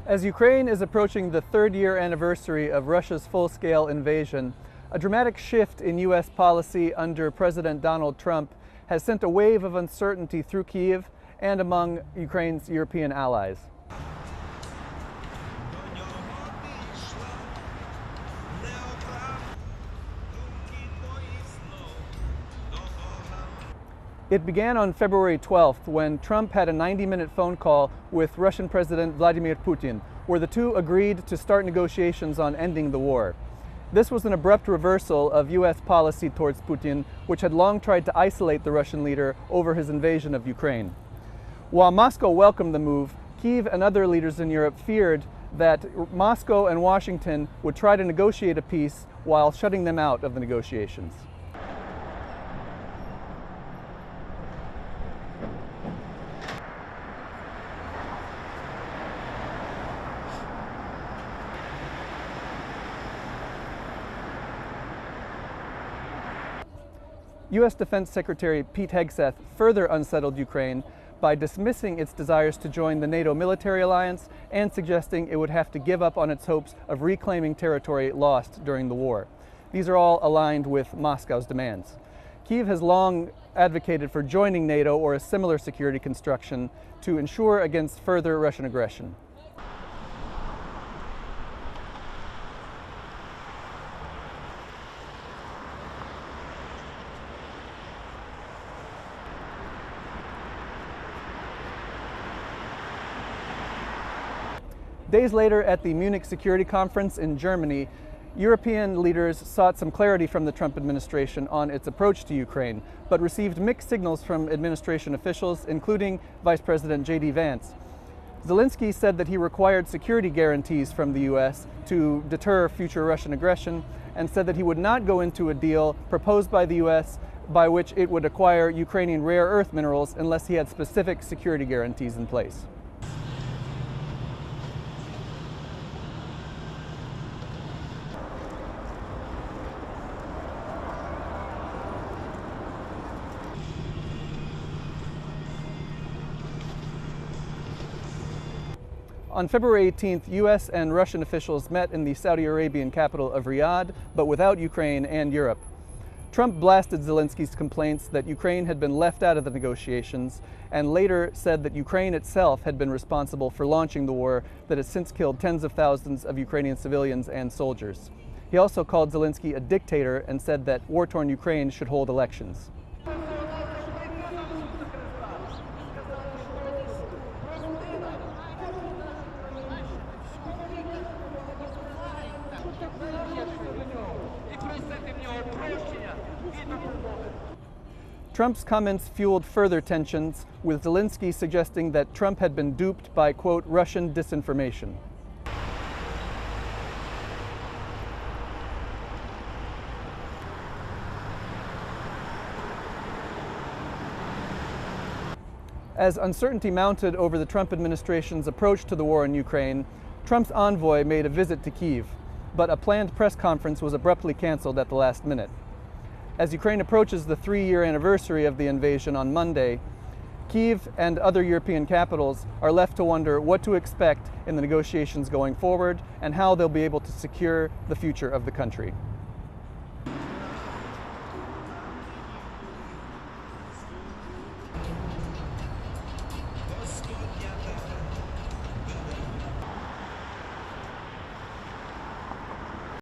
As Ukraine is approaching the third-year anniversary of Russia's full-scale invasion, a dramatic shift in U.S. policy under President Donald Trump has sent a wave of uncertainty through Kyiv and among Ukraine's European allies. It began on February 12th when Trump had a 90-minute phone call with Russian President Vladimir Putin, where the two agreed to start negotiations on ending the war. This was an abrupt reversal of U.S. policy towards Putin, which had long tried to isolate the Russian leader over his invasion of Ukraine. While Moscow welcomed the move, Kyiv and other leaders in Europe feared that Moscow and Washington would try to negotiate a peace while shutting them out of the negotiations. U.S. Defense Secretary Pete Hegseth further unsettled Ukraine by dismissing its desires to join the NATO military alliance and suggesting it would have to give up on its hopes of reclaiming territory lost during the war. These are all aligned with Moscow's demands. Kyiv has long advocated for joining NATO or a similar security construction to ensure against further Russian aggression. Days later, at the Munich Security Conference in Germany, European leaders sought some clarity from the Trump administration on its approach to Ukraine, but received mixed signals from administration officials, including Vice President J.D. Vance. Zelensky said that he required security guarantees from the U.S. to deter future Russian aggression, and said that he would not go into a deal proposed by the U.S. by which it would acquire Ukrainian rare earth minerals unless he had specific security guarantees in place. On February 18th, U.S. and Russian officials met in the Saudi Arabian capital of Riyadh, but without Ukraine and Europe. Trump blasted Zelensky's complaints that Ukraine had been left out of the negotiations, and later said that Ukraine itself had been responsible for launching the war that has since killed tens of thousands of Ukrainian civilians and soldiers. He also called Zelensky a dictator and said that war-torn Ukraine should hold elections. Trump's comments fueled further tensions, with Zelensky suggesting that Trump had been duped by, quote, Russian disinformation. As uncertainty mounted over the Trump administration's approach to the war in Ukraine, Trump's envoy made a visit to Kyiv, but a planned press conference was abruptly canceled at the last minute. As Ukraine approaches the three-year anniversary of the invasion on Monday, Kyiv and other European capitals are left to wonder what to expect in the negotiations going forward and how they'll be able to secure the future of the country.